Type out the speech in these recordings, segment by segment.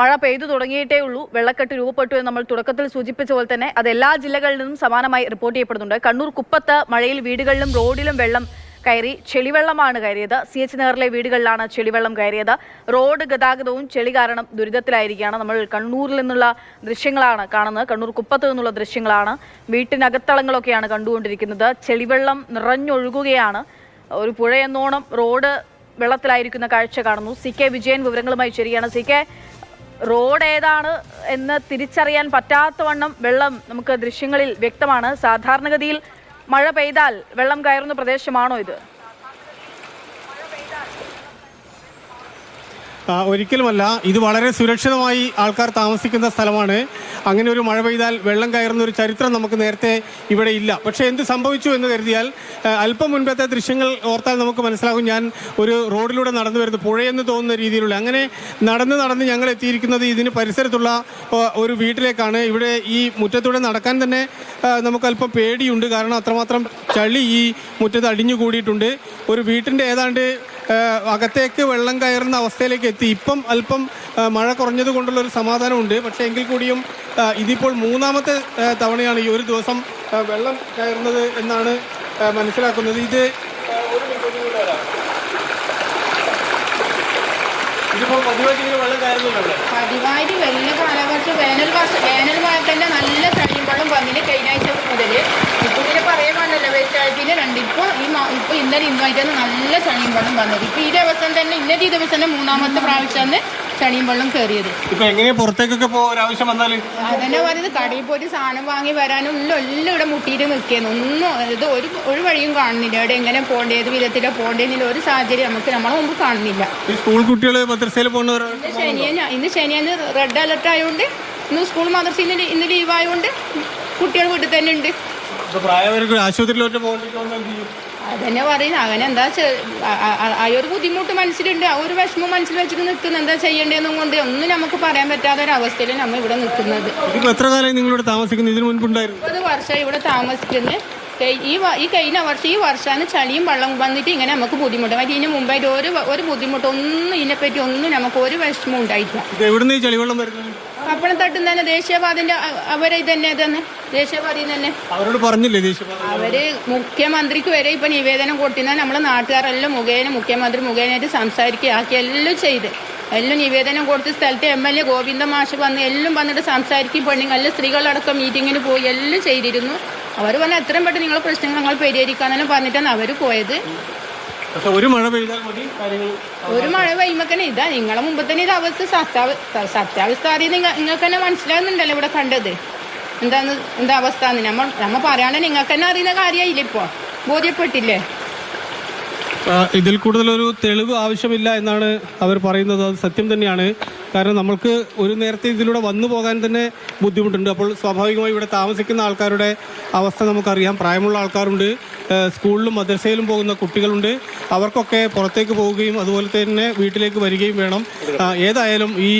മഴ പെയ്തു തുടങ്ങിയിട്ടേ ഉള്ളൂ. വെള്ളക്കെട്ട് രൂപപ്പെട്ടു എന്ന് നമ്മൾ തുടക്കത്തിൽ സൂചിപ്പിച്ച പോലെ തന്നെ അത് എല്ലാ ജില്ലകളിൽ നിന്നും സമാനമായി റിപ്പോർട്ട് ചെയ്യപ്പെടുന്നുണ്ട്. കണ്ണൂർ കുപ്പത്ത് മഴയിൽ വീടുകളിലും റോഡിലും വെള്ളം കയറി. ചെളിവെള്ളമാണ് കയറിയത്. CH നഗറിലെ വീടുകളിലാണ് ചെളിവെള്ളം കയറിയത്. റോഡ് ഗതാഗതവും ചെളി കാരണം ദുരിതത്തിലായിരിക്കുകയാണ്. നമ്മൾ കണ്ണൂരിൽ നിന്നുള്ള ദൃശ്യങ്ങളാണ് കാണുന്നത്. കണ്ണൂർ കുപ്പത്ത് നിന്നുള്ള ദൃശ്യങ്ങളാണ്. വീട്ടിനകത്തളങ്ങളൊക്കെയാണ് കണ്ടുകൊണ്ടിരിക്കുന്നത്. ചെളിവെള്ളം നിറഞ്ഞൊഴുകുകയാണ്. ഒരു പുഴയെന്നോണം റോഡ് വെള്ളത്തിലായിരിക്കുന്ന കാഴ്ച കാണുന്നു. CK വിജയൻ വിവരങ്ങളുമായി ശരിയാണ്. CK, റോഡ് ഏതാണ് എന്ന് തിരിച്ചറിയാൻ പറ്റാത്തവണ്ണം വെള്ളം നമുക്ക് ദൃശ്യങ്ങളിൽ വ്യക്തമാണ്. സാധാരണഗതിയിൽ മഴ പെയ്താൽ വെള്ളം കയറുന്ന പ്രദേശമാണോ ഇത്? ഒരിക്കലുമല്ല. ഇത് വളരെ സുരക്ഷിതമായി ആൾക്കാർ താമസിക്കുന്ന സ്ഥലമാണ്. അങ്ങനെ ഒരു മഴ പെയ്താൽ വെള്ളം കയറുന്ന ഒരു ചരിത്രം നമുക്ക് നേരത്തെ ഇവിടെ ഇല്ല. പക്ഷേ എന്ത് സംഭവിച്ചു എന്ന് കരുതിയാൽ അല്പം മുൻപത്തെ ദൃശ്യങ്ങൾ ഓർത്താൽ നമുക്ക് മനസ്സിലാകും. ഞാൻ ഒരു റോഡിലൂടെ നടന്നു വരുന്നത് പുഴയെന്ന് തോന്നുന്ന രീതിയിലുള്ള അങ്ങനെ നടന്ന് ഞങ്ങൾ എത്തിയിരിക്കുന്നത് ഇതിന് പരിസരത്തുള്ള ഒരു വീട്ടിലേക്കാണ്. ഇവിടെ ഈ മുറ്റത്തൂടെ നടക്കാൻ തന്നെ നമുക്ക് അല്പം പേടിയുണ്ട്. കാരണം അത്രമാത്രം ചളി ഈ മുറ്റത്ത് അടിഞ്ഞുകൂടിയിട്ടുണ്ട്. ഒരു വീട്ടിൻ്റെ ഏതാണ്ട് അകത്തേക്ക് വെള്ളം കയറുന്ന അവസ്ഥയിലേക്ക് എത്തി. ഇപ്പം അല്പം മഴ കുറഞ്ഞത് കൊണ്ടുള്ള ഒരു സമാധാനമുണ്ട്. പക്ഷേ എങ്കിൽ കൂടിയും ഇതിപ്പോൾ മൂന്നാമത്തെ തവണയാണ് ഈ ഒരു ദിവസം വെള്ളം കയറുന്നത് എന്നാണ് മനസ്സിലാക്കുന്നത്. ഇതിപ്പോൾ പതിവായിട്ട് ഇങ്ങനെ വെള്ളം കയറുന്നുണ്ടല്ലോ. പതിവായിട്ട് വലിയ കാലവർഷം വേനൽ കാലത്തന്നെ നല്ല ചളിയും വെള്ളം വന്നിട്ട് കഴിഞ്ഞ ആഴ്ച മുതൽ ഇപ്പോൾ ഇങ്ങനെ പറയുവാണല്ലോ വെച്ചാഴ്ചയിൽ ഇപ്പോൾ ഇന്നലെ ഇന്നുമായിട്ടാണ് നല്ല ചളിയും വെള്ളം വന്നത്. ഇപ്പോൾ ഈ ദിവസം തന്നെ ഇന്നത്തെ ഈ ദിവസം തന്നെ മൂന്നാമത്തെ പ്രാവശ്യമാണ് ചളിയും വെള്ളം കയറിയത്. ഇപ്പൊ എങ്ങനെ പുറത്തേക്കൊക്കെ ആവശ്യം വന്നാൽ അതന്നെ പറയുന്നത് കടയിൽ പോയിട്ട് സാധനം വാങ്ങി വരാനും എല്ലാം ഇവിടെ മുട്ടിയിട്ട് നിൽക്കുന്നു. ഒന്നും ഇത് ഒരു വഴിയും കാണുന്നില്ല. ഇവിടെ എങ്ങനെ പോകേണ്ടത്, ഏത് വിധത്തിലാണ് പോകേണ്ടതിനുള്ള ഒരു സാഹചര്യം നമുക്ക് നമ്മളെ മുമ്പ് കാണുന്നില്ല. സ്കൂൾ കുട്ടികൾ മദ്രസയിൽ പോകുന്നവർ ഇന്ന് ശനിയാന്ന് റെഡ് അലർട്ട് ആയതുകൊണ്ട് ഇന്ന് സ്കൂൾ മദ്രസയിൽ ഇന്ന് ലീവ് ആയതുകൊണ്ട് കുട്ടികൾ വീട്ടിൽ തന്നെ ഉണ്ട്. ആശുപത്രിയിലോട്ട് അതന്നെ പറയുന്നത്. അങ്ങനെ എന്താ ആ ഒരു ബുദ്ധിമുട്ട് മനസ്സിലുണ്ട്, ആ ഒരു വിഷമം മനസ്സിൽ വെച്ചിട്ട് നിൽക്കുന്നത്. എന്താ ചെയ്യേണ്ടതെന്നും കൊണ്ട് ഒന്നും നമുക്ക് പറയാൻ പറ്റാത്ത ഒരു അവസ്ഥയിൽ നമ്മൾ ഇവിടെ നിൽക്കുന്നത്. എത്ര കാലമായി നിങ്ങളിവിടെ താമസിക്കുന്നത്? ഇതിനു മുൻപുണ്ടായിരുന്നു 30 വർഷമായി ഇവിടെ താമസിക്കുന്നത്. ഈ കഴിഞ്ഞ വർഷം ഈ വർഷമാണ് ചളിയും വെള്ളം വന്നിട്ട് ഇങ്ങനെ നമുക്ക് ബുദ്ധിമുട്ട്. ഇതിന് മുമ്പായിട്ട് ഒരു ബുദ്ധിമുട്ടൊന്നും ഇതിനെപ്പറ്റി ഒന്നും നമുക്ക് ഒരു വിഷമം ഉണ്ടായിട്ടില്ല. എവിടുന്ന് ഈ ചളിവെള്ളം വരുന്നത്? കപ്പളത്തട്ടും തന്നെ ദേശീയപാതന്റെ അവരെ തന്നെ ദേശീയപാതയിൽ തന്നെ അവരോട് പറഞ്ഞില്ലേ? അവര് മുഖ്യമന്ത്രിക്ക് വരെ ഇപ്പൊ നിവേദനം കൊടുത്തിരുന്നാൽ നമ്മളെ നാട്ടുകാരെല്ലാം മുഖ്യമന്ത്രി മുഖേനയായിട്ട് സംസാരിക്കുകയാക്കി എല്ലാം നിവേദനം കൊടുത്ത് സ്ഥലത്തെ MLA ഗോവിന്ദ മാഷ് വന്ന് എല്ലാം വന്നിട്ട് സംസാരിക്കും. പെണ്ണുങ്ങളിൽ സ്ത്രീകളടക്കം മീറ്റിങ്ങിന് പോയി എല്ലാം ചെയ്തിരുന്നു. അവർ പറഞ്ഞാൽ എത്രയും പെട്ടെന്ന് നിങ്ങളെ പ്രശ്നങ്ങൾ ഞങ്ങൾ പരിഹരിക്കാന്നെല്ലാം പറഞ്ഞിട്ടാണ് അവർ പോയത്. ഒരു മഴ പെയ്താൽ മതി ഒരു മഴ പെയ്യുമ്പോ ഇതാ നിങ്ങളെ മുമ്പ് തന്നെ ഇത് അവസ്ഥ സത്യാവസ്ഥ അറിയുന്ന നിങ്ങൾക്ക് തന്നെ മനസ്സിലാകുന്നുണ്ടല്ലോ ഇവിടെ കണ്ടത് എന്താ അവസ്ഥ. നമ്മ പറയാണ്ട് നിങ്ങൾക്ക് തന്നെ അറിയുന്ന കാര്യമായില്ലേ, ഇപ്പോൾ ബോധ്യപ്പെട്ടില്ലേ? ഇതിൽ കൂടുതലൊരു തെളിവ് ആവശ്യമില്ല എന്നാണ് അവർ പറയുന്നത്. അത് സത്യം തന്നെയാണ്. കാരണം നമ്മൾക്ക് ഒരു നേരത്തെ ഇതിലൂടെ വന്നു പോകാൻ തന്നെ ബുദ്ധിമുട്ടുണ്ട്. അപ്പോൾ സ്വാഭാവികമായി ഇവിടെ താമസിക്കുന്ന ആൾക്കാരുടെ അവസ്ഥ നമുക്കറിയാം. പ്രായമുള്ള ആൾക്കാരുണ്ട്, സ്കൂളിലും മദ്രസയിലും പോകുന്ന കുട്ടികളുണ്ട്. അവർക്കൊക്കെ പുറത്തേക്ക് പോവുകയും അതുപോലെ തന്നെ വീട്ടിലേക്ക് വരികയും വേണം. ഏതായാലും ഈ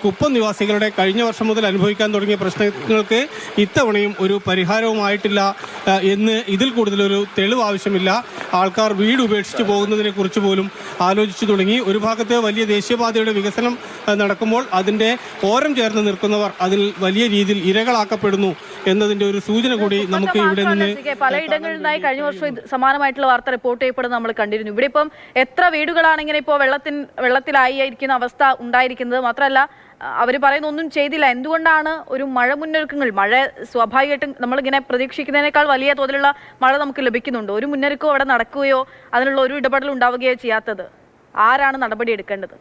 കുപ്പം നിവാസികളുടെ കഴിഞ്ഞ വർഷം മുതൽ അനുഭവിക്കാൻ തുടങ്ങിയ പ്രശ്നങ്ങൾക്ക് ഇത്തവണയും ഒരു പരിഹാരവുമായിട്ടില്ല എന്ന് ഇതിൽ കൂടുതലൊരു തെളിവ് ആവശ്യമില്ല. ആൾക്കാർ വീട് ഉപേക്ഷിച്ച് പോകുന്നതിനെ കുറിച്ച് പോലും ആലോചിച്ചു തുടങ്ങി. ഒരു ഭാഗത്ത് വലിയ ദേശീയപാതയുടെ വികസനം നടക്കുമ്പോൾ അതിൻ്റെ ഓരം ചേർന്ന് നിൽക്കുന്നവർ അതിൽ വലിയ രീതിയിൽ ഇരകളാക്കപ്പെടുന്നു എന്നതിന്റെ ഒരു സൂചന കൂടി നമുക്ക് ഇവിടെ നിന്ന് പലയിടങ്ങളിൽ നിന്നായി കഴിഞ്ഞ വർഷം സമാനമായിട്ടുള്ള വാർത്ത റിപ്പോർട്ട് ചെയ്യപ്പെടുന്നത് നമ്മൾ കണ്ടിരുന്നു. ഇവിടെ ഇപ്പം എത്ര വീടുകളാണ് ഇങ്ങനെ ഇപ്പോൾ വെള്ളത്തിലായിരിക്കുന്ന അവസ്ഥ ഉണ്ടായിരിക്കുന്നത്. മാത്രമല്ല അവർ പറയുന്ന ഒന്നും ചെയ്തില്ല. എന്തുകൊണ്ടാണ് ഒരു മഴ മുന്നൊരുക്കങ്ങൾ? മഴ സ്വാഭാവികമായിട്ടും നമ്മളിങ്ങനെ പ്രതീക്ഷിക്കുന്നതിനേക്കാൾ വലിയ തോതിലുള്ള മഴ നമുക്ക് ലഭിക്കുന്നുണ്ട്. ഒരു മുന്നൊരുക്കവും അവിടെ നടക്കുകയോ അതിനുള്ള ഒരു ഇടപെടൽ ഉണ്ടാവുകയോ ചെയ്യാത്തത്? ആരാണ് നടപടി എടുക്കേണ്ടത്?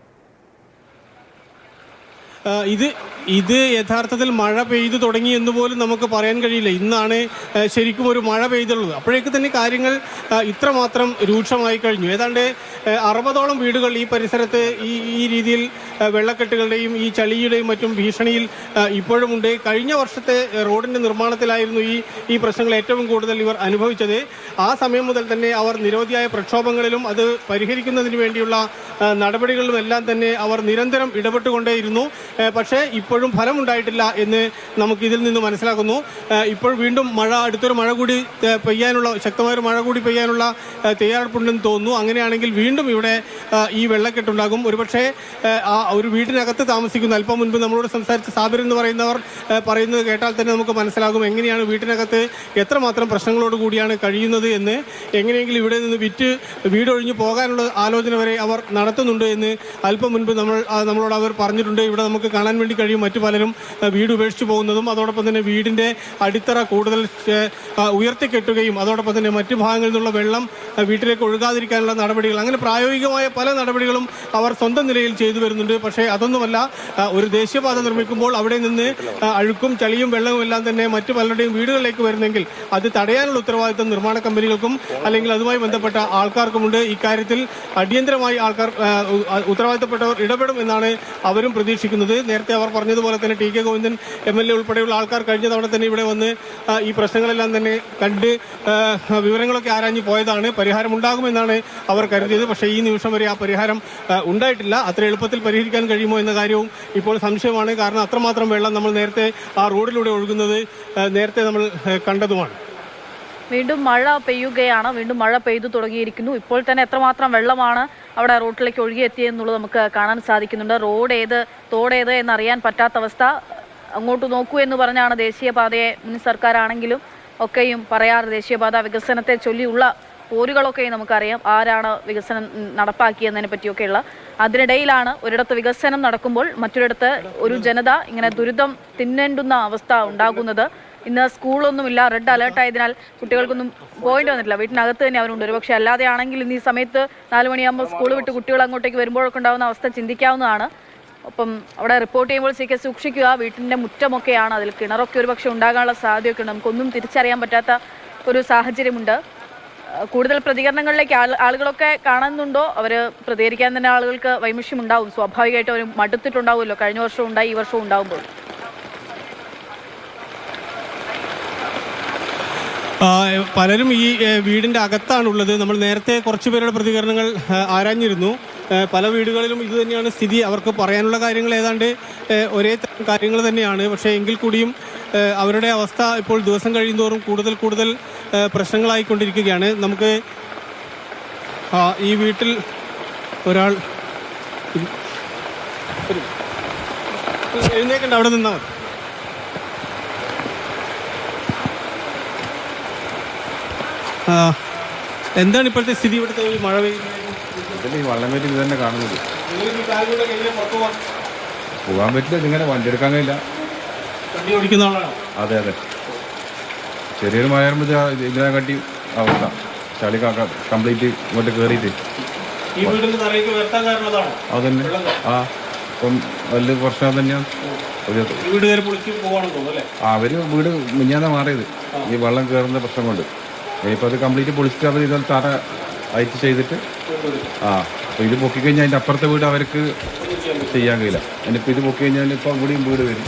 ഇത് യഥാർത്ഥത്തിൽ മഴ പെയ്തു തുടങ്ങി എന്ന് പോലും നമുക്ക് പറയാൻ കഴിയില്ല. ഇന്നാണ് ശരിക്കും ഒരു മഴ പെയ്തുള്ളത്. അപ്പോഴേക്ക് തന്നെ കാര്യങ്ങൾ ഇത്രമാത്രം രൂക്ഷമായി കഴിഞ്ഞു. ഏതാണ്ട് 60ഓളം വീടുകൾ ഈ പരിസരത്ത് ഈ രീതിയിൽ വെള്ളക്കെട്ടുകളുടെയും ഈ ചളിയുടെയും മറ്റും ഭീഷണിയിൽ ഇപ്പോഴുമുണ്ട്. കഴിഞ്ഞ വർഷത്തെ റോഡിൻ്റെ നിർമ്മാണത്തിലായിരുന്നു ഈ പ്രശ്നങ്ങൾ ഏറ്റവും കൂടുതൽ ഇവർ അനുഭവിച്ചത്. ആ സമയം മുതൽ തന്നെ അവർ നിരവധിയായ പ്രക്ഷോഭങ്ങളിലും അത് പരിഹരിക്കുന്നതിന് വേണ്ടിയുള്ള നടപടികളിലും എല്ലാം തന്നെ അവർ നിരന്തരം ഇടപെട്ടുകൊണ്ടേയിരുന്നു. പക്ഷേ ഇപ്പോൾ ഇപ്പോഴും ഫലമുണ്ടായിട്ടില്ല എന്ന് നമുക്ക് ഇതിൽ നിന്ന് മനസ്സിലാക്കുന്നു. ഇപ്പോൾ വീണ്ടും അടുത്തൊരു മഴ കൂടി പെയ്യാനുള്ള ശക്തമായൊരു മഴ കൂടി പെയ്യാനുള്ള തയ്യാറെടുപ്പുണ്ടെന്ന് തോന്നുന്നു. അങ്ങനെയാണെങ്കിൽ വീണ്ടും ഇവിടെ ഈ വെള്ളക്കെട്ടുണ്ടാകും. ഒരുപക്ഷെ ഒരു വീടിനകത്ത് താമസിക്കുന്ന അല്പം മുൻപ് നമ്മളോട് സംസാരിച്ച സാബിർ എന്ന് പറയുന്നവർ പറയുന്നത് കേട്ടാൽ തന്നെ നമുക്ക് മനസ്സിലാകും എങ്ങനെയാണ് വീട്ടിനകത്ത് എത്രമാത്രം പ്രശ്നങ്ങളോട് കൂടിയാണ് കഴിയുന്നത് എന്ന്. എങ്ങനെയെങ്കിലും ഇവിടെ നിന്ന് വിറ്റ് വീടൊഴിഞ്ഞു പോകാനുള്ള ആലോചന വരെ അവർ നടത്തുന്നുണ്ട് എന്ന് അല്പം മുൻപ് നമ്മളോട് അവർ പറഞ്ഞിട്ടുണ്ട്. ഇവിടെ നമുക്ക് കാണാൻ വേണ്ടി കഴിയും മറ്റു പലരും വീട് ഉപേക്ഷിച്ച് പോകുന്നതും അതോടൊപ്പം തന്നെ വീടിൻ്റെ അടിത്തറ കൂടുതൽ ഉയർത്തിക്കെട്ടുകയും അതോടൊപ്പം തന്നെ മറ്റു ഭാഗങ്ങളിൽ നിന്നുള്ള വെള്ളം വീട്ടിലേക്ക് ഒഴുകാതിരിക്കാനുള്ള നടപടികൾ, അങ്ങനെ പ്രായോഗികമായ പല നടപടികളും അവർ സ്വന്തം നിലയിൽ ചെയ്തു വരുന്നുണ്ട്. പക്ഷേ അതൊന്നുമല്ല, ഒരു ദേശീയപാത നിർമ്മിക്കുമ്പോൾ അവിടെ നിന്ന് അഴുക്കും ചളിയും വെള്ളവും എല്ലാം തന്നെ മറ്റു പലരുടെയും വീടുകളിലേക്ക് വരുന്നെങ്കിൽ അത് തടയാനുള്ള ഉത്തരവാദിത്തം നിർമ്മാണ കമ്പനികൾക്കും അല്ലെങ്കിൽ അതുമായി ബന്ധപ്പെട്ട ആൾക്കാർക്കുമുണ്ട്. ഇക്കാര്യത്തിൽ അടിയന്തരമായി ഉത്തരവാദിത്തപ്പെട്ടവർ ഇടപെടും എന്നാണ് അവരും പ്രതീക്ഷിക്കുന്നത്. നേരത്തെ അവർ പറഞ്ഞതുപോലെ തന്നെ ടി കെ ഗോവിന്ദൻ MLA ഉൾപ്പെടെയുള്ള ആൾക്കാർ കഴിഞ്ഞ തവണ തന്നെ ഇവിടെ വന്ന് ഈ പ്രശ്നങ്ങളെല്ലാം തന്നെ കണ്ട് വിവരങ്ങളൊക്കെ ആരാഞ്ഞു പോയതാണ്. പരിഹാരമുണ്ടാകുമെന്നാണ് അവർ കരുതിയത്. പക്ഷേ ഈ നിമിഷം വരെ ആ പരിഹാരം ഉണ്ടായിട്ടില്ല. അത്ര എളുപ്പത്തിൽ പരിഹരിക്കാൻ കഴിയുമോ എന്ന കാര്യവും ഇപ്പോൾ സംശയമാണ്. കാരണം അത്രമാത്രം വെള്ളം നമ്മൾ നേരത്തെ ആ റോഡിലൂടെ ഒഴുകുന്നത് നേരത്തെ നമ്മൾ കണ്ടതുമാണ്. വീണ്ടും മഴ പെയ്യുകയാണ്, വീണ്ടും മഴ പെയ്തു തുടങ്ങിയിരിക്കുന്നു. ഇപ്പോൾ തന്നെ എത്രമാത്രം വെള്ളമാണ് അവിടെ റോഡിലേക്ക് ഒഴുകിയെത്തിയെന്നുള്ളത് നമുക്ക് കാണാൻ സാധിക്കുന്നുണ്ട്. റോഡ് ഏത് തോടേത് എന്നറിയാൻ പറ്റാത്ത അവസ്ഥ. അങ്ങോട്ട് നോക്കൂ എന്ന് പറഞ്ഞാണ് ദേശീയപാതയെ മുൻ സർക്കാരാണെങ്കിലും ഒക്കെയും പറയാറ്. ദേശീയപാത വികസനത്തെ ചൊല്ലിയുള്ള പോരുകളൊക്കെ നമുക്കറിയാം, ആരാണ് വികസനം നടപ്പാക്കിയതിനെ പറ്റിയൊക്കെയുള്ള. അതിനിടയിലാണ് ഒരിടത്ത് വികസനം നടക്കുമ്പോൾ മറ്റൊരിടത്ത് ഒരു ജനത ഇങ്ങനെ ദുരിതം തിന്നേണ്ടുന്ന അവസ്ഥ ഉണ്ടാകുന്നത്. ഇന്ന് സ്കൂളൊന്നുമില്ല, റെഡ് അലേർട്ട് ആയതിനാൽ കുട്ടികൾക്കൊന്നും പോയിന്റ് വന്നിട്ടില്ല, വീട്ടിനകത്ത് തന്നെ അവരുണ്ട്. ഒരുപക്ഷെ അല്ലാതെ ആണെങ്കിൽ ഇന്ന് ഈ സമയത്ത് 4 മണിയാകുമ്പോൾ സ്കൂൾ വിട്ട് കുട്ടികൾ അങ്ങോട്ടേക്ക് വരുമ്പോഴൊക്കെ ഉണ്ടാകുന്ന അവസ്ഥ ചിന്തിക്കാവുന്നതാണ്. ഒപ്പം അവിടെ റിപ്പോർട്ട് ചെയ്യുമ്പോൾ CK സൂക്ഷിക്കുക. വീട്ടിൻ്റെ മുറ്റമൊക്കെയാണ്, അതിൽ കിണറൊക്കെ ഒരുപക്ഷെ ഉണ്ടാകാനുള്ള സാധ്യതയൊക്കെ ഉണ്ട്. നമുക്കൊന്നും തിരിച്ചറിയാൻ പറ്റാത്ത ഒരു സാഹചര്യമുണ്ട്. കൂടുതൽ പ്രതികരണങ്ങളിലേക്ക് ആളുകളൊക്കെ കാണുന്നുണ്ടോ? അവർ പ്രതികരിക്കാൻ തന്നെ ആളുകൾക്ക് വൈമഷ്യം ഉണ്ടാവും. സ്വാഭാവികമായിട്ടും അവർ മടുത്തിട്ടുണ്ടാവുമല്ലോ. കഴിഞ്ഞ വർഷവും ഉണ്ടായി, ഈ വർഷവും ഉണ്ടാകുമ്പോൾ. പലരും ഈ വീടിൻ്റെ അകത്താണുള്ളത്. നമ്മൾ നേരത്തെ കുറച്ച് പേരുടെ പ്രതികരണങ്ങൾ ആരാഞ്ഞിരുന്നു. പല വീടുകളിലും ഇത് തന്നെയാണ് സ്ഥിതി. അവർക്ക് പറയാനുള്ള കാര്യങ്ങൾ ഏതാണ്ട് ഒരേ കാര്യങ്ങൾ തന്നെയാണ്. പക്ഷേ എങ്കിൽ കൂടിയും അവരുടെ അവസ്ഥ ഇപ്പോൾ ദിവസം കഴിയുന്തോറും കൂടുതൽ പ്രശ്നങ്ങളായിക്കൊണ്ടിരിക്കുകയാണ്. നമുക്ക് ഈ വീട്ടിൽ ഒരാൾ എഴുന്നേക്കണ്ട, അവിടെ നിന്നാൽ മതി. എന്താണ് ഇപ്പോഴത്തെ സ്ഥിതി? ഇവിടുത്തെ മഴ ഇതിൽ ഈ വള്ളം കയറ്റി ഇത് തന്നെ കാണുന്നത്. പോകാൻ പറ്റില്ല, ഇതിങ്ങനെ വണ്ടി എടുക്കാൻ കഴിയില്ല. അതെ അതെ, ചെറിയൊരു മഴ വരുമ്പോൾ ഇതിനെ കാട്ടി അവസ്ഥ. ചളി കംപ്ലീറ്റ് ഇങ്ങോട്ട് കയറിയിട്ട് അതന്നെ. ഇപ്പം വലിയ പ്രശ്നം തന്നെയാണ്. അവര് വീട് മിഞ്ഞാന്ന് മാറിയത് ഈ വെള്ളം കയറുന്ന പ്രശ്നം കൊണ്ട്. ഇനിയിപ്പോൾ അത് കംപ്ലീറ്റ് പൊളിച്ചിട്ട് അവർ ഇതൊരു തറ അയച്ച് ചെയ്തിട്ട് അപ്പോൾ ഇത് പൊക്കിക്കഴിഞ്ഞാൽ അതിൻ്റെ അപ്പുറത്തെ വീട് അവർക്ക് ചെയ്യാൻ കഴിയില്ല. ഇനിയിപ്പോൾ ഇത് പൊക്കി കഴിഞ്ഞാൽ ഇപ്പോൾ ഇവിടെയും വീട് വരും.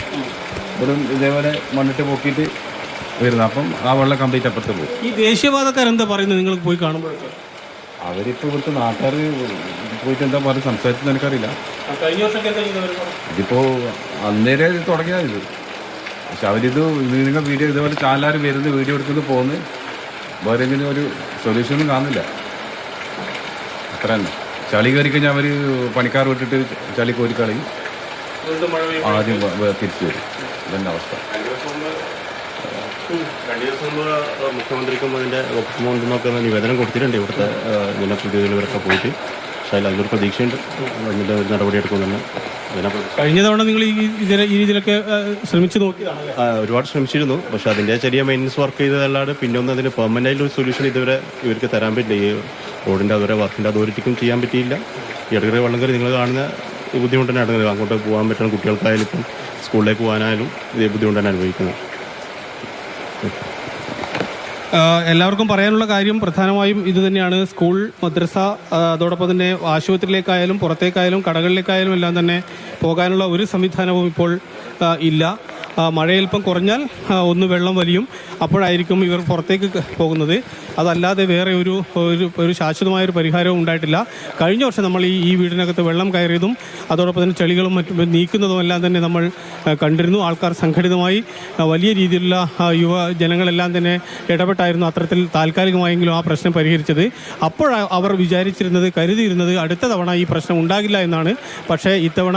ഇവിടും ഇതേപോലെ മണ്ണിട്ട് പൊക്കിയിട്ട് വരുന്നത്. അപ്പം ആ വെള്ളം കംപ്ലീറ്റ് അപ്പുറത്ത് പോകും. ഈ ദേശീയപാതക്കാരെന്താ പറയുന്നത് നിങ്ങൾ പോയി കാണുമ്പോൾ? അവരിപ്പോൾ ഇവിടുത്തെ നാട്ടുകാർ പോയിട്ട് എന്താ പറയുക സംസാരിച്ചെന്ന് എനിക്കറിയില്ല. ഇതിപ്പോൾ അന്നേരം ഇത് തുടങ്ങിയത് ഇത്. പക്ഷെ അവരിത് നിങ്ങൾ വീഡിയോ ഇതേപോലെ ചാനലുകാർ വരുന്നത് വീഡിയോ എടുക്കുന്നത് പോകുന്നത് വേറെ എങ്കിലും ഒരു സൊല്യൂഷനൊന്നും കാണുന്നില്ല. അത്ര തന്നെ. ചളി കയറി കഴിഞ്ഞാൽ അവർ പണിക്കാർ വിട്ടിട്ട് ചളി കോരിക്കളയും, ആദ്യം തിരിച്ചു വരും. ഇതെന്നെ അവസ്ഥ. 2 ദിവസം മുമ്പ് മുഖ്യമന്ത്രിക്കും അതിൻ്റെ മുഖ്യമന്ത്രിനൊക്കെ നിവേദനം കൊടുത്തിട്ടുണ്ട് ഇവിടുത്തെ ജനപ്രതിനിധികളൊക്കെ പോയിട്ട്. പക്ഷേ അതിലൊരു പ്രതീക്ഷയുണ്ട് അതിൻ്റെ ഒരു നടപടിയെടുക്കുമെന്ന്. കഴിഞ്ഞ തവണ നിങ്ങൾ ഈ രീതിയിലൊക്കെ ശ്രമിച്ചു നോക്കിയതാണ്? ഒരുപാട് ശ്രമിച്ചിരുന്നു. പക്ഷേ അതിൻ്റെ ചെറിയ മെയിൻ്റനൻസ് വർക്ക് ചെയ്തതല്ലാതെ പിന്നെ ഒന്നും അതിന് പെർമനൻ്റ് ആയിട്ടുള്ള ഒരു സൊല്യൂഷൻ ഇതുവരെ ഇവർക്ക് തരാൻ പറ്റില്ല. ഈ റോഡിൻ്റെ അതുവരെ വർക്കിൻ്റെ അതോറിറ്റിക്കും ചെയ്യാൻ പറ്റിയില്ല. ഈ ഇടയ്ക്ക് വെള്ളം കയറി നിങ്ങൾ കാണുന്ന ഈ ബുദ്ധിമുട്ട് തന്നെ നടക്കുന്നത്. അങ്ങോട്ട് പോകാൻ പറ്റുന്ന കുട്ടികൾക്കായാലും ഇപ്പം സ്കൂളിലേക്ക് പോകാനായാലും ഇതേ ബുദ്ധിമുട്ട് തന്നെ അനുഭവിക്കുന്നത്. എല്ലാവർക്കും പറയാനുള്ള കാര്യം പ്രധാനമായും ഇത് തന്നെയാണ്. സ്കൂൾ, മദ്രസ, അതോടൊപ്പം തന്നെ ആശുപത്രിയിലേക്കായാലും പുറത്തേക്കായാലും കടകളിലേക്കായാലും എല്ലാം തന്നെ പോകാനുള്ള ഒരു സംവിധാനവും ഇപ്പോൾ ഇല്ല. മഴയൽപ്പം കുറഞ്ഞാൽ ഒന്ന് വെള്ളം വലിയും, അപ്പോഴായിരിക്കും ഇവർ പുറത്തേക്ക് പോകുന്നത്. അതല്ലാതെ വേറെ ഒരു ശാശ്വതമായൊരു പരിഹാരവും ഉണ്ടായിട്ടില്ല. കഴിഞ്ഞ വർഷം നമ്മൾ ഈ വീടിനകത്ത് വെള്ളം കയറിയതും അതോടൊപ്പം തന്നെ ചെളികളും മറ്റും നീക്കുന്നതും എല്ലാം തന്നെ നമ്മൾ കണ്ടിരുന്നു. ആൾക്കാർ സംഘടിതമായി വലിയ രീതിയിലുള്ള യുവജനങ്ങളെല്ലാം തന്നെ ഇടപെട്ടായിരുന്നു അത്തരത്തിൽ താൽക്കാലികമായെങ്കിലും ആ പ്രശ്നം പരിഹരിച്ചത്. അപ്പോൾ അവർ വിചാരിച്ചിരുന്നത്, കരുതിയിരുന്നത് അടുത്ത തവണ ഈ പ്രശ്നം ഉണ്ടാകില്ല എന്നാണ്. പക്ഷേ ഇത്തവണ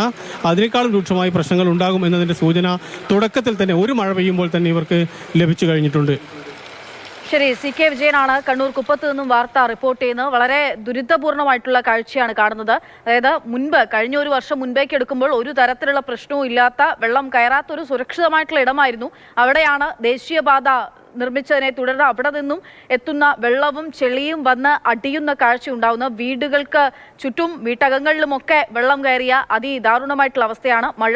അതിനേക്കാളും രൂക്ഷമായി പ്രശ്നങ്ങൾ ഉണ്ടാകും എന്നതിൻ്റെ സൂചന തുടക്കത്തിൽ തന്നെ ഒരു മഴ പെയ്യുമ്പോൾ തന്നെ ഇവർക്ക് ലഭിച്ചു കഴിഞ്ഞിട്ടുണ്ട്. ശരി, CK വിജയനാണ് കണ്ണൂർ കുപ്പത്ത് നിന്നും വാർത്ത റിപ്പോർട്ട് ചെയ്യുന്നത്. വളരെ ദുരിതപൂർണമായിട്ടുള്ള കാഴ്ചയാണ് കാണുന്നത്. അതായത് കഴിഞ്ഞ ഒരു വർഷം മുൻപേക്ക് എടുക്കുമ്പോൾ ഒരു തരത്തിലുള്ള പ്രശ്നവും ഇല്ലാത്ത, വെള്ളം കയറാത്ത ഒരു സുരക്ഷിതമായിട്ടുള്ള ഇടമായിരുന്നു. അവിടെയാണ് ദേശീയപാത നിർമ്മിച്ചതിനെ തുടർന്ന് അവിടെ നിന്നും എത്തുന്ന വെള്ളവും ചെളിയും വന്ന് അടിയുന്ന കാഴ്ച ഉണ്ടാവുന്ന. വീടുകൾക്ക് ചുറ്റും വീട്ടകങ്ങളിലുമൊക്കെ വെള്ളം കയറിയ അതിദാരുണമായിട്ടുള്ള അവസ്ഥയാണ്. മഴ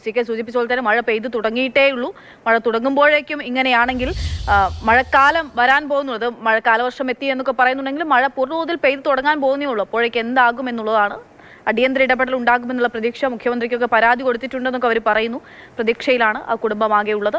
CK സൂചിപ്പിച്ച പോലെ തന്നെ മഴ പെയ്തു തുടങ്ങിയിട്ടേ ഉള്ളൂ. മഴ തുടങ്ങുമ്പോഴേക്കും ഇങ്ങനെയാണെങ്കിൽ മഴക്കാലം വരാൻ പോകുന്നത്, കാലവർഷം എത്തി എന്നൊക്കെ പറയുന്നുണ്ടെങ്കിലും മഴ പൂർണ്ണതോതിൽ പെയ്തു തുടങ്ങാൻ പോകുന്നേ ഉള്ളൂ. അപ്പോഴേക്ക് എന്താകും എന്നുള്ളതാണ്. അടിയന്തര ഇടപെടൽ ഉണ്ടാകുമെന്നുള്ള പ്രതീക്ഷ, മുഖ്യമന്ത്രിക്കൊക്കെ പരാതി കൊടുത്തിട്ടുണ്ടെന്നൊക്കെ അവർ പറയുന്നു. പ്രതീക്ഷയിലാണ് ആ കുടുംബമാകെ ഉള്ളത്.